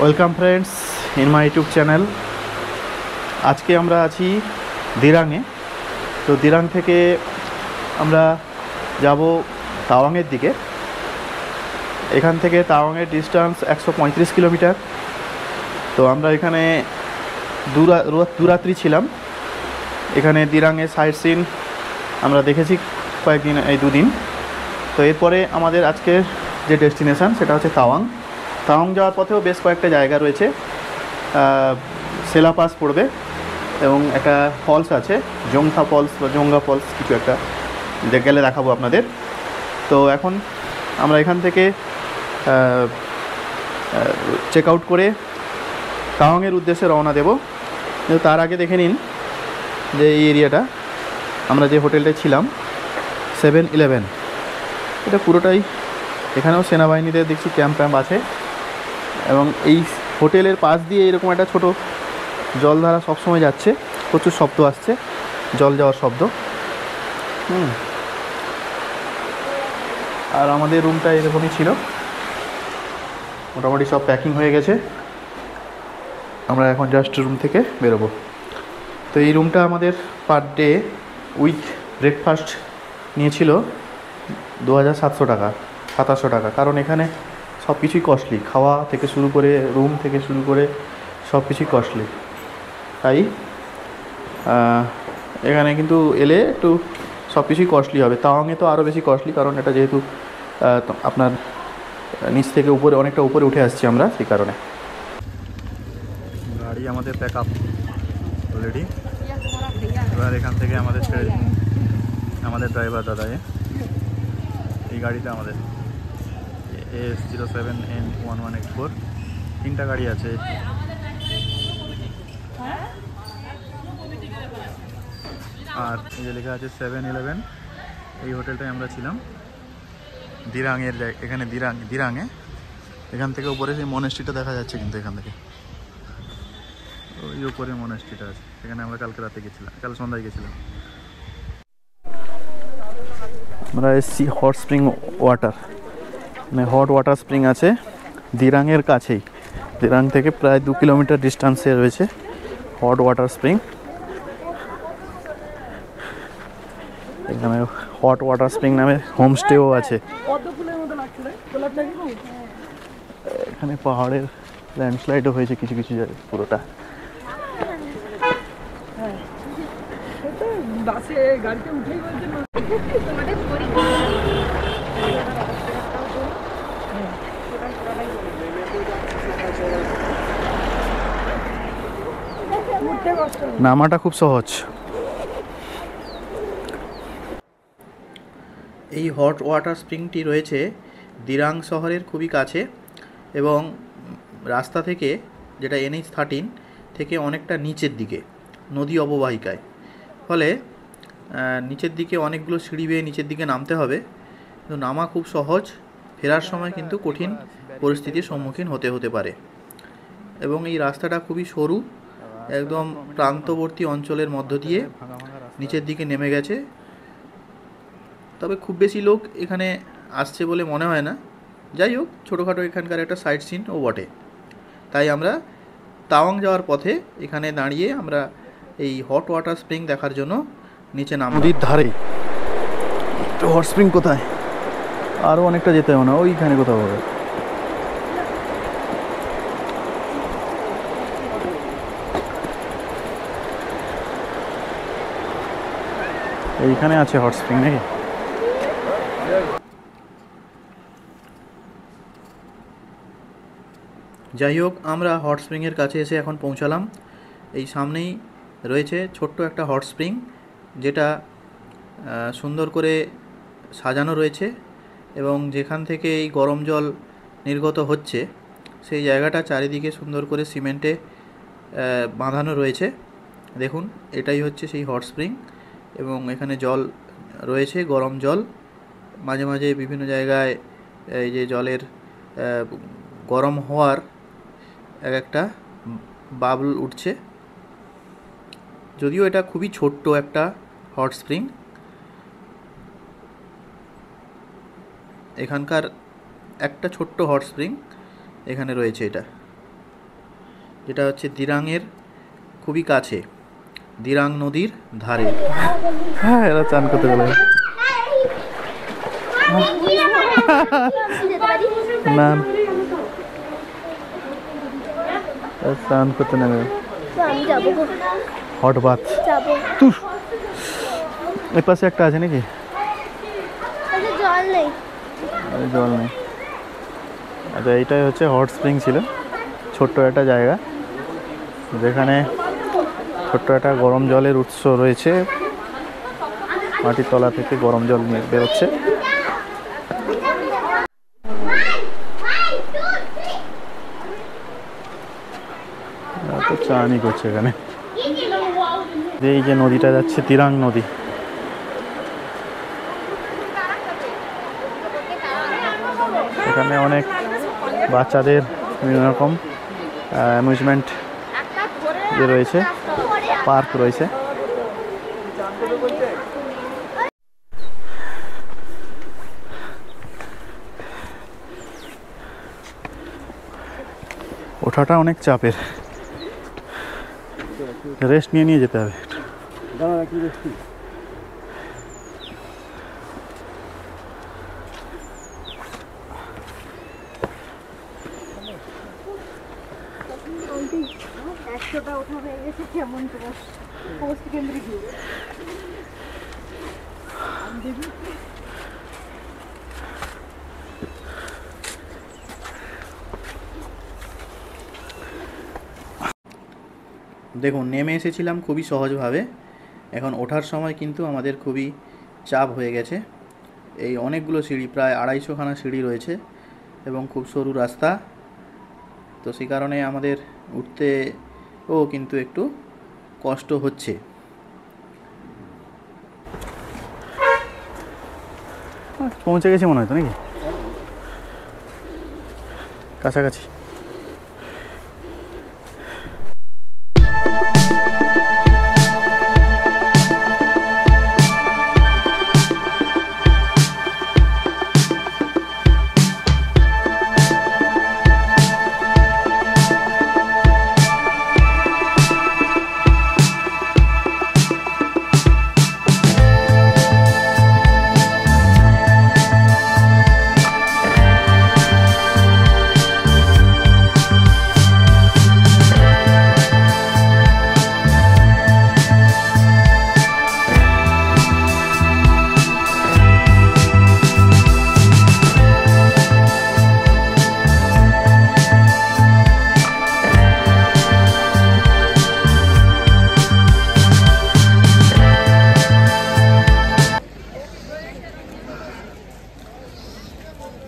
Welcome friends in my YouTube channel. আজকে আমরা আছি দিরাঙে। তো দিরাং থেকে আমরা যাব তাওয়াংয়ের দিকে। এখান থেকে তাওয়াংয়ের ডিস্টেন্স 135 কিলোমিটার। তো আমরা এখানে দুরাত্রি ছিলাম। এখানে দিরাঙে সাইট সিন আমরা দেখেছি কয়েকদিন, এই দুদিন। তো এরপরে আমাদের আজকের যে ডেস্টিনেশান সেটা হচ্ছে তাওয়াং। তাওয়াং যাওয়ার পথেও বেশ কয়েকটা জায়গা রয়েছে। সেলা পাস পড়বে এবং একটা ফলস আছে, জোংথা ফলস বা জোঙ্গা ফলস, কিছু একটা গেলে দেখাবো আপনাদের। তো এখন আমরা এখান থেকে চেক আউট করে তাওয়াংয়ের উদ্দেশ্যে রওনা দেব। কিন্তু তার আগে দেখে নিন যে এই এরিয়াটা, আমরা যে হোটেলটায় ছিলাম 7-11, এটা পুরোটাই, এখানেও সেনাবাহিনীদের দেখছি ক্যাম্প আছে। এবং এই হোটেলের পাশ দিয়ে এরকম একটা ছোট জলধারা সবসময় যাচ্ছে, প্রচুর শব্দ আসছে, জল যাওয়ার শব্দ। আর আমাদের রুমটা এরকমই ছিল, মোটামুটি সব প্যাকিং হয়ে গেছে। আমরা এখন জাস্ট রুম থেকে বেরোবো। তো এই রুমটা আমাদের পার ডে উইথ ব্রেকফাস্ট নিয়েছিল 2700 টাকা, 2700 টাকা। কারণ এখানে সব কিছুই কস্টলি, খাওয়া থেকে শুরু করে রুম থেকে শুরু করে সব কিছুই কস্টলি। তাই এখানে কিন্তু এলে একটু সব কিছুই কস্টলি হবে। তাওয়াংয়ে তো আরও বেশি কস্টলি, কারণ এটা যেহেতু আপনার নিচ থেকে উপরে, অনেকটা উপরে উঠে আসছি আমরা, সেই কারণে। গাড়ি আমাদের প্যাক আপ অলরেডি। এবার এখান থেকে আমাদের ছেড়ে দিন আমাদের ড্রাইভার দাদা। এই গাড়িটা আমাদের AS07N1184, 3টা গাড়ি আছে। আর এই যে লেখা আছে 7-11, এই হোটেলটায় আমরা ছিলাম দিরাঙের। এখানে দিরাঙে এখান থেকে উপরে সেই মনেস্ট্রিটা দেখা যাচ্ছে, কিন্তু এখান থেকে ওই উপরে মনেস্ট্রিটা আছে, সেখানে আমরা কালকে রাতে গেছিলাম, কাল সন্ধ্যায় গেছিলাম। আমরা এসছি হট স্প্রিং ওয়াটার, মানে হট ওয়াটার স্প্রিং আছে দিরাঙের কাছেই। দিরাং থেকে প্রায় 2 কিলোমিটার ডিস্টেন্সে রয়েছে হট ওয়াটার স্প্রিং। এখানে হট ওয়াটার স্প্রিং নামে হোমস্টেও আছে। এখানে পাহাড়ের ল্যান্ডস্লাইডও হয়েছে কিছু কিছু জায়গায়, পুরোটা। নামাটা খুব সহজ। এই হট ওয়াটার স্প্রিংটি রয়েছে দিরাং শহরের খুবই কাছে এবং রাস্তা থেকে, যেটা NH13 থেকে অনেকটা নিচের দিকে, নদী অববাহিকায়। ফলে নিচের দিকে অনেকগুলো সিঁড়ি বেয়ে নিচের দিকে নামতে হবে, কিন্তু নামা খুব সহজ। ফেরার সময় কিন্তু কঠিন পরিস্থিতির সম্মুখীন হতে পারে। এবং এই রাস্তাটা খুবই সরু, একদম প্রান্তবর্তী অঞ্চলের মধ্য দিয়ে নিচের দিকে নেমে গেছে। তবে খুব বেশি লোক এখানে আসছে বলে মনে হয় না। যাই হোক, ছোটোখাটো এখানকার একটা সাইট সিন ও বটে। তাই আমরা তাওয়াং যাওয়ার পথে এখানে দাঁড়িয়ে আমরা এই হট ওয়াটার স্প্রিং দেখার জন্য নিচে নাম। নদীর ধারে তো হট স্প্রিং কোথায়, আরও অনেকটা যেতে হবে না, ওইখানে কোথাও হবে। এইখানে আছে হট স্প্রিং নাকি? যাই হোক, আমরা হট স্প্রিংয়ের কাছে এসে এখন পৌঁছালাম। এই সামনেই রয়েছে ছোট্ট একটা হট স্প্রিং, যেটা সুন্দর করে সাজানো রয়েছে এবং যেখান থেকে এই গরম জল নির্গত হচ্ছে সেই জায়গাটা চারিদিকে সুন্দর করে সিমেন্টে বাঁধানো রয়েছে। দেখুন, এটাই হচ্ছে সেই হট স্প্রিং এবং এখানে জল রয়েছে, গরম জল। মাঝে মাঝে বিভিন্ন জায়গায় এই যে জলের গরম হওয়ার একটা বাবল উঠছে। যদিও এটা খুবই ছোট্ট একটা হট স্প্রিং, এখানকার একটা ছোট্ট হট স্প্রিং এখানে রয়েছে। এটা যেটা হচ্ছে দিরাংয়ের খুবই কাছে, দিরাং নদীর ধারে। হ্যাঁ, এরা চান করতে গেলে না, স্নান করতে নেবে। হট বাথ এই পাশে একটা আছে নাকি? জল নেই। আচ্ছা, এইটাই হচ্ছে হট স্প্রিং ছিল, ছোট্ট একটা জায়গা যেখানে ছোট্ট একটা গরম জলের উৎস রয়েছে। মাটির তলা থেকে গরম জল বেরোচ্ছে। তো চানই করছে এখানে। এই যে নদীটা যাচ্ছে দিরাং নদী। এখানে অনেক বাচ্চাদের বিভিন্ন রকম অ্যামিউজমেন্ট যে রয়েছে, পার্ক রয়েছে। ওঠাটা অনেক চাপের, রেস্ট নিয়ে নিয়ে যেতে হবে। দেখুন, নেমে এসেছিলাম খুবই সহজভাবে, এখন ওঠার সময় কিন্তু আমাদের খুবই চাপ হয়ে গেছে। এই অনেকগুলো সিঁড়ি, প্রায় 250খানা সিঁড়ি রয়েছে এবং খুব সরু রাস্তা, তো সেই কারণে আমাদের উঠতেও কিন্তু একটু কষ্ট হচ্ছে। পৌঁছে গেছি মনে হয় তো নাকি, কাছাকাছি।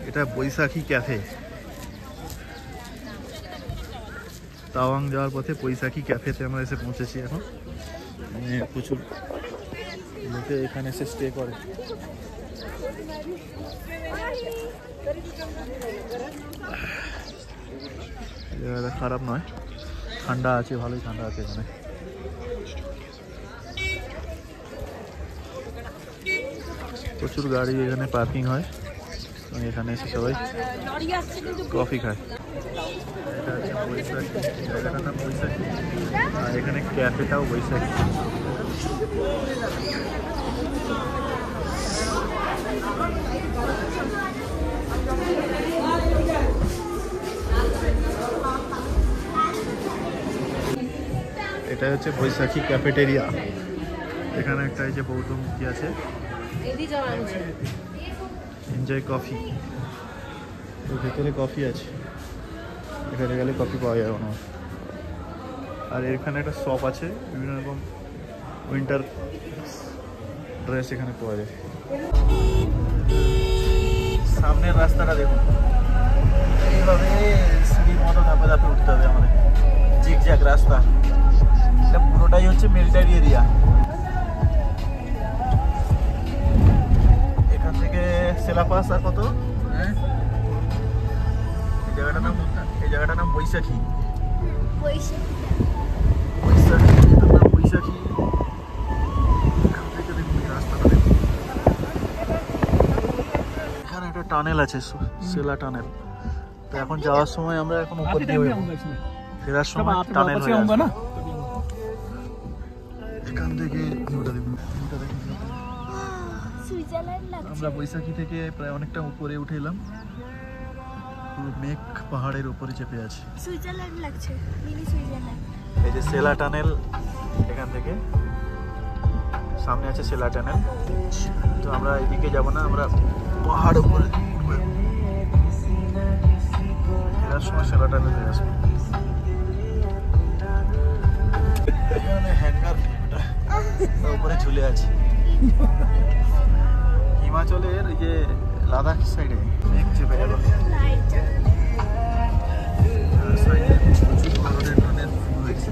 এটা বৈশাখী ক্যাফে। তাওয়াং যাওয়ার পথে বৈশাখী ক্যাফেতে আমরা এসে পৌঁছেছি। এখন প্রচুর লোকে এখানে এসে স্টে করে। জায়গাটা খারাপ নয়, ঠান্ডা আছে, ভালোই ঠান্ডা আছে এখানে। প্রচুর গাড়ি এখানে পার্কিং হয়, এখানে এসে সবাই কফি খায়। এটা হচ্ছে বৈশাখী, জায়গাটার নাম বৈশাখী, আর এখানে ক্যাফেটাও বৈশাখী। এটা হচ্ছে বৈশাখী ক্যাফেটেরিয়া। এখানে একটা এই যে বৌদ্ধ মূর্তি আছে, এনজয় কফি। ভেতরে কফি আছে, এখানে গেলে কফি পাওয়া যাবে না। আর এখানে একটা শপ আছে, বিভিন্ন রকম উইন্টার ড্রেস এখানে পাওয়া যায়। সামনের রাস্তাটা দেখুন, এইভাবে সিঁড়ির মতো ধাপে ধাপে উঠতে হবে আমাদের, জিগজ্যাগ রাস্তা। এটা পুরোটাই হচ্ছে মিলিটারি এরিয়া। এখান থেকে সেলাপাস আর কত, এই জায়গাটার নাম বৈশাখী। বৈশাখী এখান থেকে দেখুন রাস্তাটা দেখুন। এখানে একটা টানেল আছে, সেলা টানেল। তো এখন যাওয়ার সময় আমরা এখন উপর দিয়ে ফেরার সময় টানেল হয়ে আসবে এখান থেকে ভিউটা দেখুন, ভিউটা দেখুন। সুইজারল্যান্ড লাগছে। আমরা বৈশাখী থেকে প্রায় অনেকটা উপরে উঠে এলাম, পুরো মেঘ পাহাড়ের উপরে চেপে আছে। সুইজারল্যান্ড লাগছে, মিনি সুইজারল্যান্ড। এই যে সেলা টানেল, এখান থেকে সামনে আছে সেলা টানেল। তো আমরা এদিকে যাব না, আমরা পাহাড় উপরে উঠবো। ফেরার সময় সেলা টানেল হয়ে আসবে। এখানে হ্যাঙ্গার উপরে ঝুলে আছে। হিমাচলের এই যে লাদাখ সাইডে মেঘ চেপে গেল। সাইডে প্রচুর রোডোডেনড্রনের ফুল হয়েছে।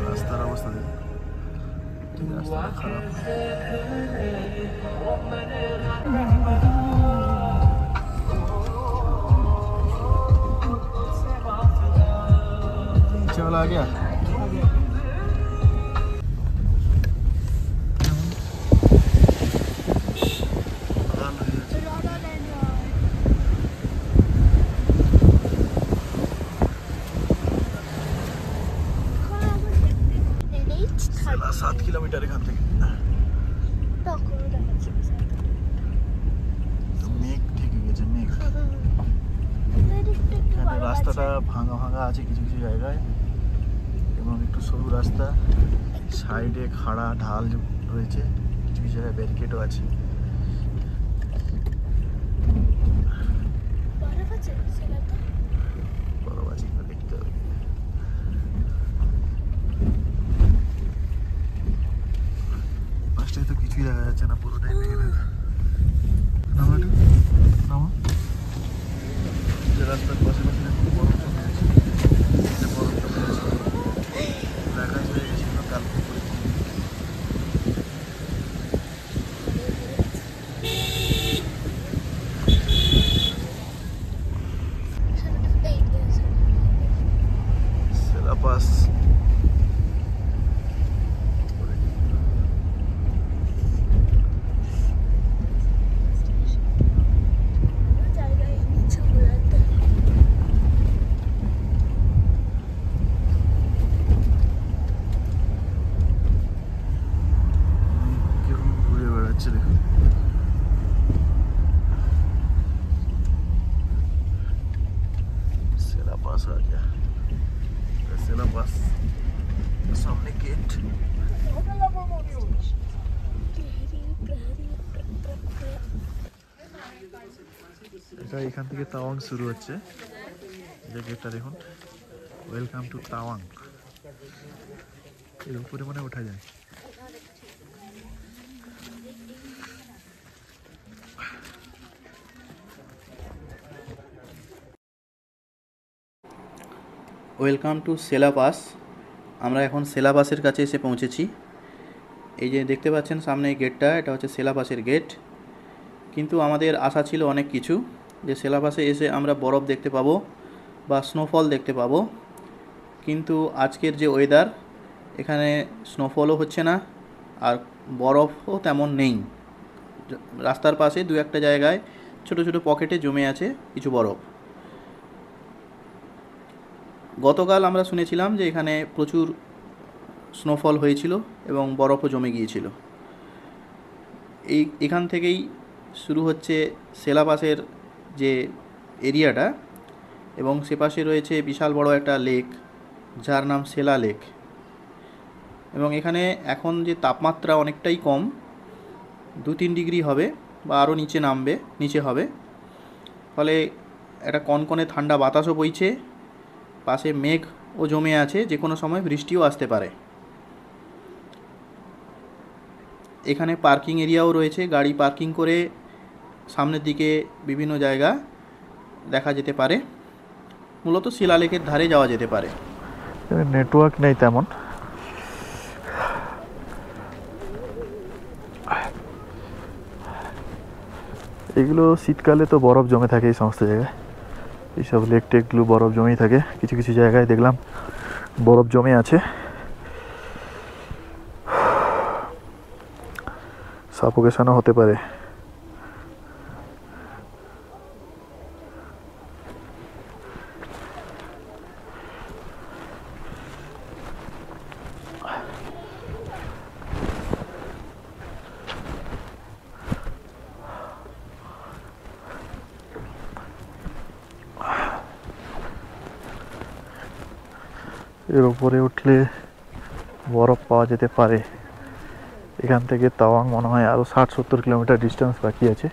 রাস্তার অবস্থা দেখুন, রাস্তাটা খারাপ। चला गया NH 7 কিলোমিটার এখান থেকে। মেঘ থেকে গেছে, মেঘ। এখানে রাস্তাটা ভাঙা ভাঙা আছে কিছু কিছু জায়গায়, এবং একটু সরু রাস্তা, সাইডে খাড়া ঢাল রয়েছে, কিছু কিছু জায়গায় ব্যারিকেডও আছে। বড় আছে দেখতে হবে। পাশটায় তো কিছুই দেখা যাচ্ছে না, পুরোটাই মেঘে ঢাকা। নামা নামা রাস্তার পাশে পাশে দেখুন বরফ জমে আছে, বরফ জমে আছে, ঢাকায় হয়ে গেছিল কালকে করে। সেলা পাস দেখুন। सेला पास आ गया, सेला पास सामने गेट। এটা এখান থেকে তাওয়াং শুরু হচ্ছে, এই যে গেটটা দেখুন, ওয়েলকাম টু তাওয়াং। এর উপরে মনে ওঠা যায়। Welcome to Sela pass. আমরা এখন সেলা পাসের কাছে এসে পৌঁছেছি। এই যে দেখতে পাচ্ছেন সামনে এই গেটটা, এটা হচ্ছে সেলা পাসের গেট। কিন্তু আমাদের আশা ছিল অনেক কিছু, যে সেলা পাসে এসে আমরা বরফ দেখতে পাবো বা স্নোফল দেখতে পাবো। কিন্তু আজকের যে ওয়েদার, এখানে স্নোফলও হচ্ছে না আর বরফও তেমন নেই। রাস্তার পাশে দু একটা জায়গায় ছোট ছোট পকেটে জমে আছে কিছু বরফ। গতকাল আমরা শুনেছিলাম যে এখানে প্রচুর স্নোফল হয়েছিল এবং বরফও জমে গিয়েছিল। এখান থেকেই শুরু হচ্ছে সেলা পাসের যে এরিয়াটা, এবং সে পাশে রয়েছে বিশাল বড় একটা লেক, যার নাম সেলা লেক। এবং এখানে এখন যে তাপমাত্রা অনেকটাই কম, 2-3 ডিগ্রি হবে বা আরও নিচে হবে। ফলে একটা কনকনে ঠান্ডা বাতাসও বইছে, পাশে মেঘও জমে আছে, যে কোনো সময় বৃষ্টিও আসতে পারে। এখানে পার্কিং এরিয়াও রয়েছে, গাড়ি পার্কিং করে সামনের দিকে বিভিন্ন জায়গা দেখা যেতে পারে। মূলত শিলালেকের ধারে যাওয়া যেতে পারে। নেটওয়ার্ক নেই তেমন। এগুলো শীতকালে তো বরফ জমে থাকে এই সমস্ত জায়গায়, এইসব লেক টেকগুলো বরফ জমেই থাকে। কিছু কিছু জায়গায় দেখলাম বরফ জমে আছে। সাফোকেশনও হতে পারে। এর উপরে উঠলে বরফ পাওয়া যেতে পারে। এখান থেকে তাওয়াং মনে হয় আরও 60-70 কিলোমিটার ডিস্টেন্স বাকি আছে।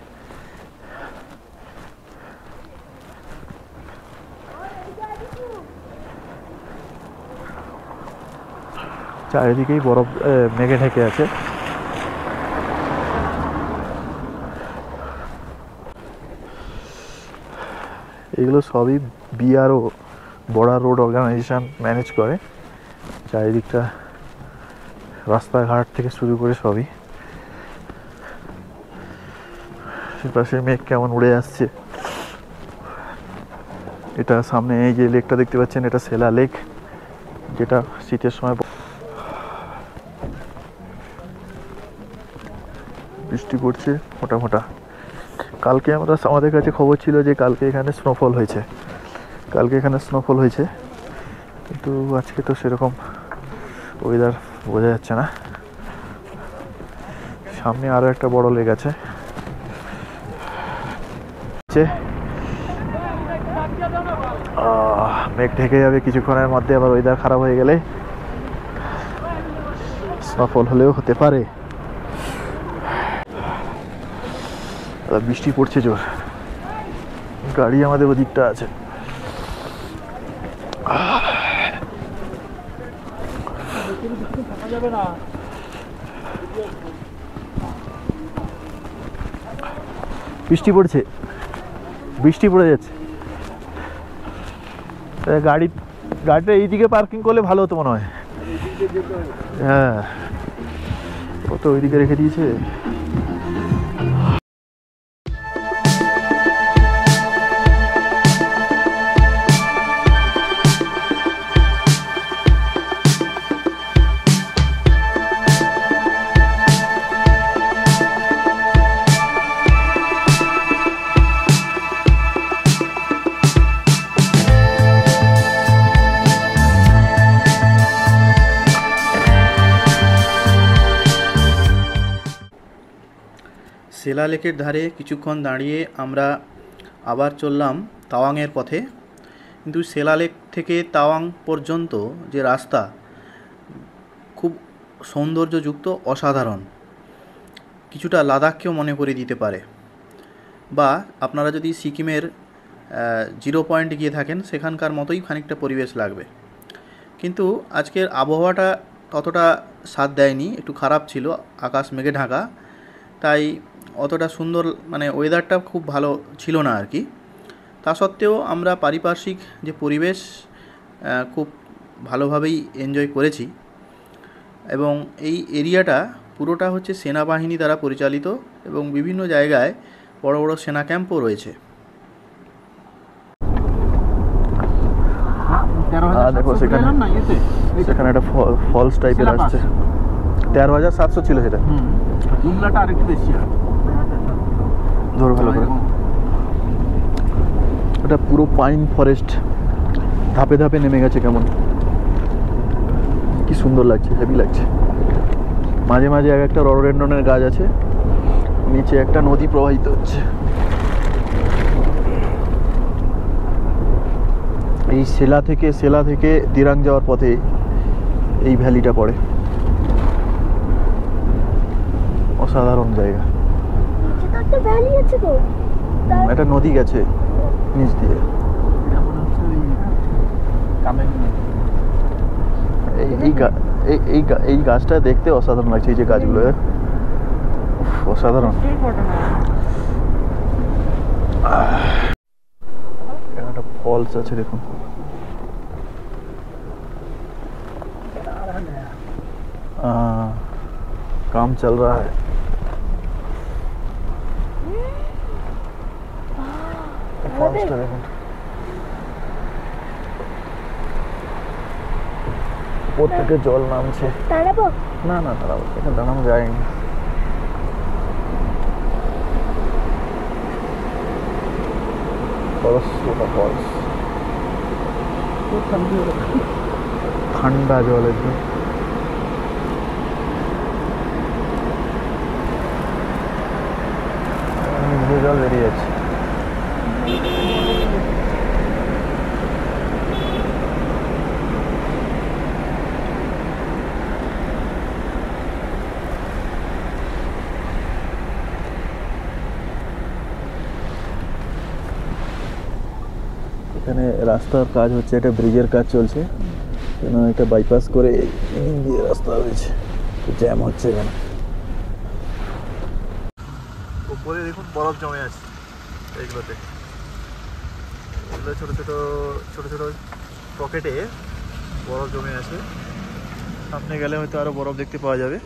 চারিদিকেই বরফ মেঘে ঢেকে আছে। এগুলো সবই BRO, border road organisation manage করে। চারিদিকটা রাস্তাঘাট থেকে শুরু করে সবই। সেপাশে মেঘ কেমন উড়ে আসছে। এটা সামনে এই যে লেকটা দেখতে পাচ্ছেন, এটা সেলা লেক, যেটা শীতের সময় বৃষ্টি পড়ছে ফোঁটা ফোঁটা। কালকে আমাদের কাছে খবর ছিল যে কালকে এখানে স্নোফল হয়েছে, কিন্তু আজকে তো সেরকম ওয়েদার বোঝা যাচ্ছে না। সামনে আরও একটা বড় লেক আছে। মেঘ ঢেকে যাবে কিছুক্ষণের মধ্যে, আবার ওয়েদার খারাপ হয়ে গেলে স্নোফল হলেও হতে পারে। বৃষ্টি পড়ছে জোর, গাড়ি আমাদের ওদিকটা আছে। বৃষ্টি পড়ে যাচ্ছে। গাড়িটা এইদিকে পার্কিং করলে ভালো হতো মনে হয়। হ্যাঁ, ও তো ওইদিকে রেখে দিয়েছে। সেলা লেকের ধারে কিছুক্ষণ দাঁড়িয়ে আমরা আবার চললাম তাওয়াংয়ের পথে। কিন্তু সেলা লেক থেকে তাওয়াং পর্যন্ত যে রাস্তা খুব সৌন্দর্যযুক্ত, অসাধারণ, কিছুটা লাদাখকেও মনে করে দিতে পারে। বা আপনারা যদি সিকিমের 0 পয়েন্ট গিয়ে থাকেন সেখানকার মতোই খানিকটা পরিবেশ লাগবে। কিন্তু আজকের আবহাওয়াটা ততটা সাথ দেয়নি, একটু খারাপ ছিল, আকাশ মেঘে ঢাকা, তাই অতটা সুন্দর ওয়েদারটা খুব ভালো ছিল না আর কি। তা সত্ত্বেও আমরা পারিপার্শ্বিক যে পরিবেশ খুব ভালোভাবেই এনজয় করেছি। এবং এই এরিয়াটা পুরোটা হচ্ছে সেনাবাহিনী দ্বারা পরিচালিত এবং বিভিন্ন জায়গায় বড় বড় সেনা ক্যাম্পও রয়েছে। দেখো সেখানে একটা ফলস টাইপের আসছে। 13,700 ছিল সেটা। জুমলাটা আরেকটু বেশি হয়। ধরো ভালো করে। এটা পুরো পাইন ফরেস্ট, ধাপে ধাপে নেমে গেছে, কেমন কি সুন্দর লাগছে, হেভি লাগছে। মাঝে মাঝে এক একটা রডোডেন্ড্রনের গাছ আছে, নিচে একটা নদী প্রবাহিত হচ্ছে। এই সেলা থেকে দিরাং যাওয়ার পথে এই ভ্যালিটা পড়ে। অসাধারণ জায়গা। একটা নদী গেছে নিচ দিয়ে। এই গাছটা দেখতে অসাধারণ লাগছে। এই যে গাছগুলো অসাধারণ। একটা ফলস আছে দেখুন। काम चल रहा है। উপর থেকে জল নামছে। না দাঁড়াবো, এখানে দাঁড়ানো যায়নি। সরস্বতী ফলস, ঠান্ডা জল একদম। জল বেরিয়ে যাচ্ছে। এখানে রাস্তার কাজ হচ্ছে, একটা ব্রিজের কাজ চলছে, একটা বাইপাস করে দিয়ে রাস্তা হয়েছে, জ্যাম হচ্ছে এখানে। উপরে দেখুন বরফ জমে আছে এইগুলোতে, এগুলো ছোটো ছোটো ছোটো ছোটো পকেটে বরফ জমে আছে। সামনে গেলে হয়তো আরও বরফ দেখতে পাওয়া যাবে।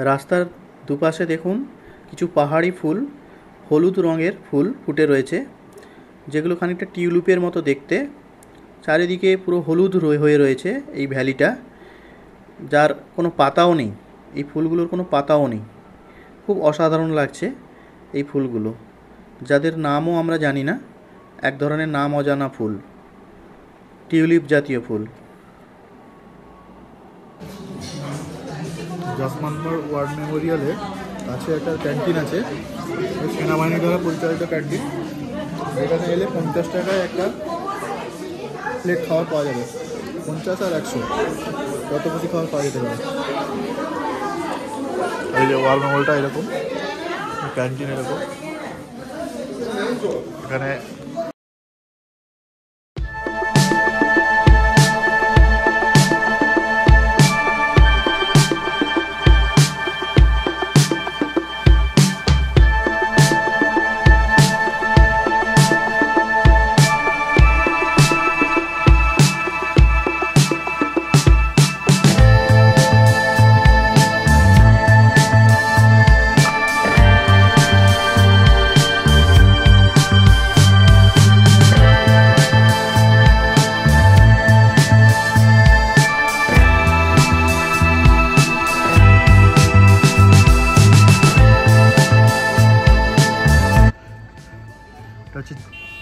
রাস্তার দুপাশে দেখুন কিছু পাহাড়ি ফুল, হলুদ রঙের ফুল ফুটে রয়েছে, যেগুলো খানিকটা টিউলিপের মতো দেখতে। চারিদিকে পুরো হলুদ হয়ে রয়েছে এই ভ্যালিটা, যার কোনো পাতাও নেই, এই ফুলগুলোর কোনো পাতাও নেই। খুব অসাধারণ লাগছে এই ফুলগুলো, যাদের নামও আমরা জানি না, এক ধরনের নাম অজানা ফুল, টিউলিপ জাতীয় ফুল। জসমানগড় ওয়ার মেমোরিয়ালে কাছে একটা ক্যান্টিন আছে, সেনাবাহিনী দ্বারা পরিচালিত ক্যান্টিন। এখানে এলে 50 টাকায় একটা প্লেট খাবার পাওয়া যাবে, 50 আর 100 কত কিছু খাবার পাওয়া যেতে পারে। এই যে ওয়ার মেমোরিয়ালটা এরকম, ক্যান্টিন এরকম। এখানে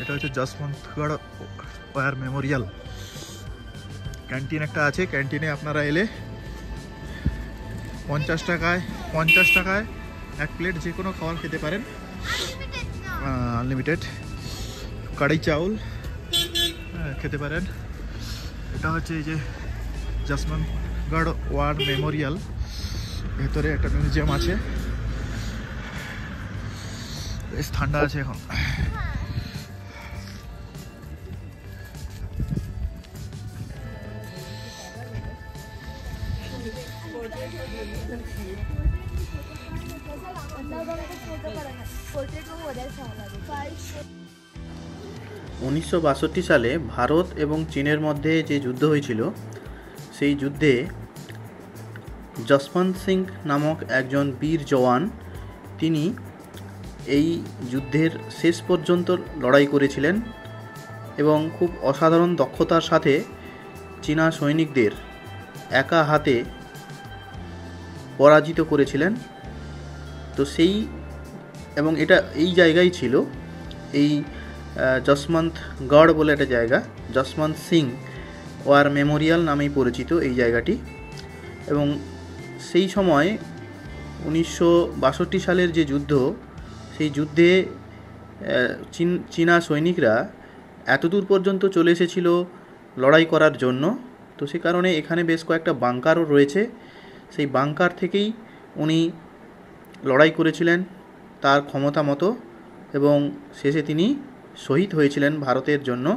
এটা হচ্ছে জসবন্তগড় ওয়ার মেমোরিয়াল ক্যান্টিন একটা আছে। ক্যান্টিনে আপনারা এলে 50 টাকায় এক প্লেট যে কোনো খাবার খেতে পারেন, আনলিমিটেড। কড়াই চাউল খেতে পারেন। এটা হচ্ছে এই যে জসবন্তগড় ওয়ার মেমোরিয়াল, ভেতরে একটা মিউজিয়াম আছে, বেশ ঠান্ডা আছে এখন। 1962 সালে ভারত এবং চীনের মধ্যে যে যুদ্ধ হয়েছিল, সেই যুদ্ধে যশবন্ত সিং নামক একজন বীর জওয়ান, তিনি এই যুদ্ধের শেষ পর্যন্ত লড়াই করেছিলেন এবং খুব অসাধারণ দক্ষতার সাথে চীনা সৈনিকদের একা হাতে পরাজিত করেছিলেন। তো সেই এবং এটা এই জায়গায় ছিল, এই যশবন্তগড় বলে একটা জায়গা, যশবন্ত সিং ওয়ার মেমোরিয়াল নামেই পরিচিত এই জায়গাটি। এবং সেই সময় 1962 সালের যে যুদ্ধ, সেই যুদ্ধে চীনা সৈনিকরা এতদূর পর্যন্ত চলে এসেছিল লড়াই করার জন্য। তো সে কারণে এখানে বেশ কয়েকটা বাংকারও রয়েছে, সেই বাংকার থেকেই উনি লড়াই করেছিলেন তার ক্ষমতা মতো, এবং শেষে তিনি শহীদ হয়েছিলেন ভারতের জন্য,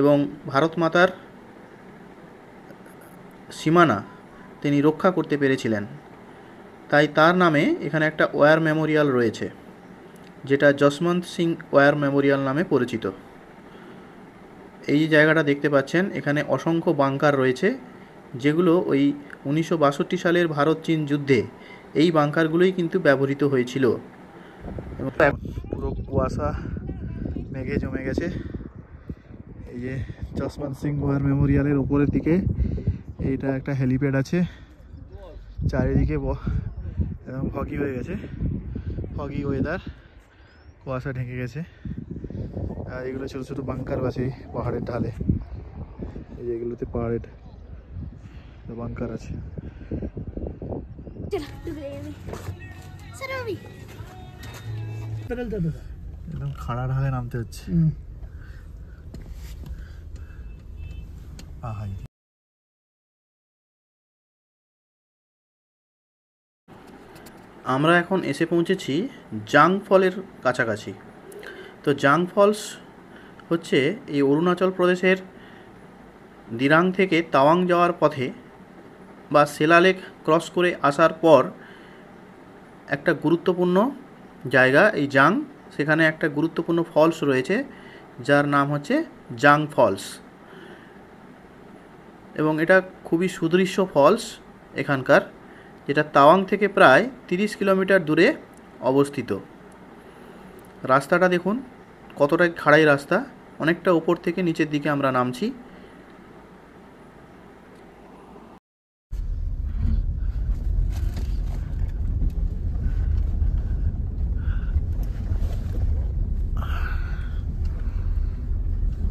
এবং ভারত মাতার সীমানা তিনি রক্ষা করতে পেরেছিলেন। তাই তার নামে এখানে একটা ওয়ার মেমোরিয়াল রয়েছে, যেটা যশবন্ত সিং ওয়ার মেমোরিয়াল নামে পরিচিত। এই জায়গাটা দেখতে পাচ্ছেন, এখানে অসংখ্য বাংকার রয়েছে, যেগুলো ওই 1962 সালের ভারত চীন যুদ্ধে এই বাংকারগুলোই কিন্তু ব্যবহৃত হয়েছিল। পুরো কুয়াশা মেঘে জমে গেছে। এই যে যশবন্ত সিং ওয়ার মেমোরিয়ালের উপরের দিকে এইটা একটা হেলিপ্যাড আছে, চারিদিকে ফগি হয়ে গেছে, ফগি ওয়েদার, কুয়াশা ঢেকে গেছে। আর এগুলো ছোটো ছোটো বাংকার আছে পাহাড়ের ঢালে, এই যে এগুলোতে পাহাড়ের বাংকার আছে। चलो डूब जाएंगे सर अभी একদম খাড়া ঢালে নামতে হচ্ছে। আহাই, আমরা এখন এসে পৌঁছেছি জাং ফলের কাছাকাছি। তো জাং ফলস হচ্ছে এই অরুণাচল প্রদেশের দিরাং থেকে তাওয়াং যাওয়ার পথে বা সেলালেক ক্রস করে আসার পর একটা গুরুত্বপূর্ণ জায়গা এই জাং। সেখানে একটা গুরুত্বপূর্ণ ফলস রয়েছে যার নাম হচ্ছে জাং ফলস, এবং এটা খুবই সুদৃশ্য ফলস এখানকার, যেটা তাওয়াং থেকে প্রায় 30 কিলোমিটার দূরে অবস্থিত। রাস্তাটা দেখুন কতটা খাড়াই রাস্তা, অনেকটা উপর থেকে নিচের দিকে আমরা নামছি।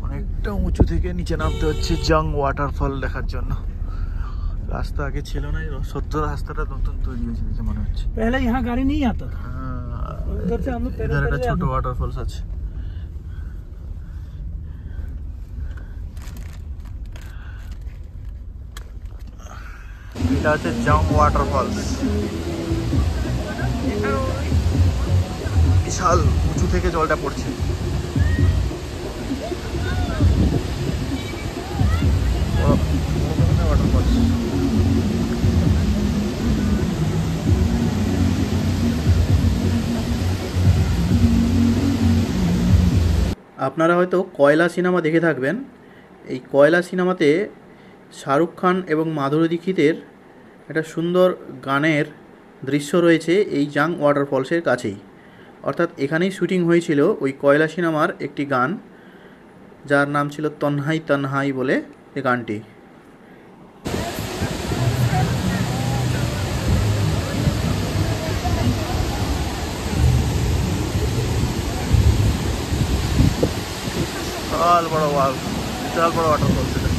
অনেকটা উঁচু থেকে নিচে নামতে হচ্ছে জাং ওয়াটারফল দেখার জন্য। রাস্তা আগে ছিল না, সদ্য রাস্তাটা নতুন তৈরি হয়েছে দেখে মনে হচ্ছে। पहले यहाँ गाड़ी नहीं आता था। उधर से हम लोग इधर একটা ছোট ওয়াটারফলস আছে। এটা হচ্ছে জাং ওয়াটারফলস। বিশাল উঁচু থেকে জলটা পড়ছে। ওয়াটারফলস আপনারা হয়তো কয়লা সিনেমা দেখে থাকবেন। এই কয়লা সিনেমাতে শাহরুখ খান এবং মাধুরী দীক্ষিতের একটা সুন্দর গানের দৃশ্য রয়েছে এই জাং ওয়াটারফলসের কাছেই, অর্থাৎ এখানেই শুটিং হয়েছিল ওই কয়লা সিনেমার একটি গান যার নাম ছিল তন্হাই তন্হাই বলে এই গানটি। বিশাল বড় বিশাল বড় ওয়াটারফলস এটা।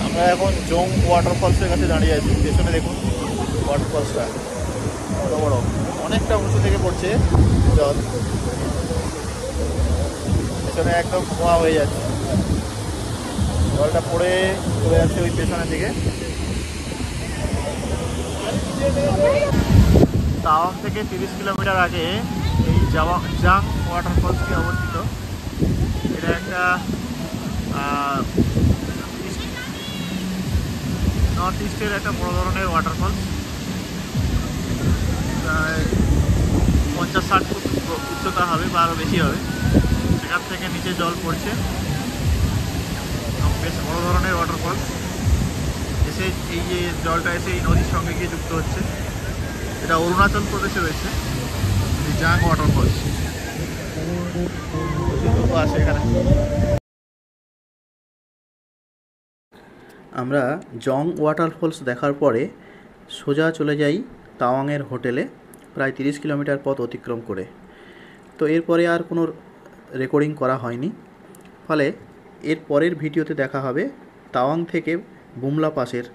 আমরা এখন জং ওয়াটারফলসের কাছে দাঁড়িয়ে আছি। পেছনে দেখুন ওয়াটারফলসটা বড় বড়, অনেকটা উঁচু থেকে পড়ছে জল, পেছনে একদম ধোঁয়া হয়ে যাচ্ছে, জলটা পড়ে চলে যাচ্ছে ওই পেছনের দিকে। তাওয়াং থেকে 30 কিলোমিটার আগে এই জাং ওয়াটারফলসটি অবস্থিত। এটা একটা নর্থ ইস্টের একটা বড় ধরনের ওয়াটারফলস, প্রায় 50-60 ফুট উচ্চতা হবে বা আরও বেশি হবে। সেখান থেকে নিচে জল পড়ছে, বেশ বড় ধরনের ওয়াটারফলস। এসে এই যে জলটা এসে এই নদীর সঙ্গে গিয়ে যুক্ত হচ্ছে। এটা অরুণাচল প্রদেশে রয়েছে এই জাং ওয়াটারফলস। আসে এখানে। আমরা জং ওয়াটারফলস দেখার পরে সোজা চলে যাই তাওয়াংয়ের হোটেলে, প্রায় 30 কিলোমিটার পথ অতিক্রম করে। তো এরপরে আর কোনো রেকর্ডিং করা হয়নি, ফলে এর পরের ভিডিওতে দেখা হবে তাওয়াং থেকে বুমলা পাসের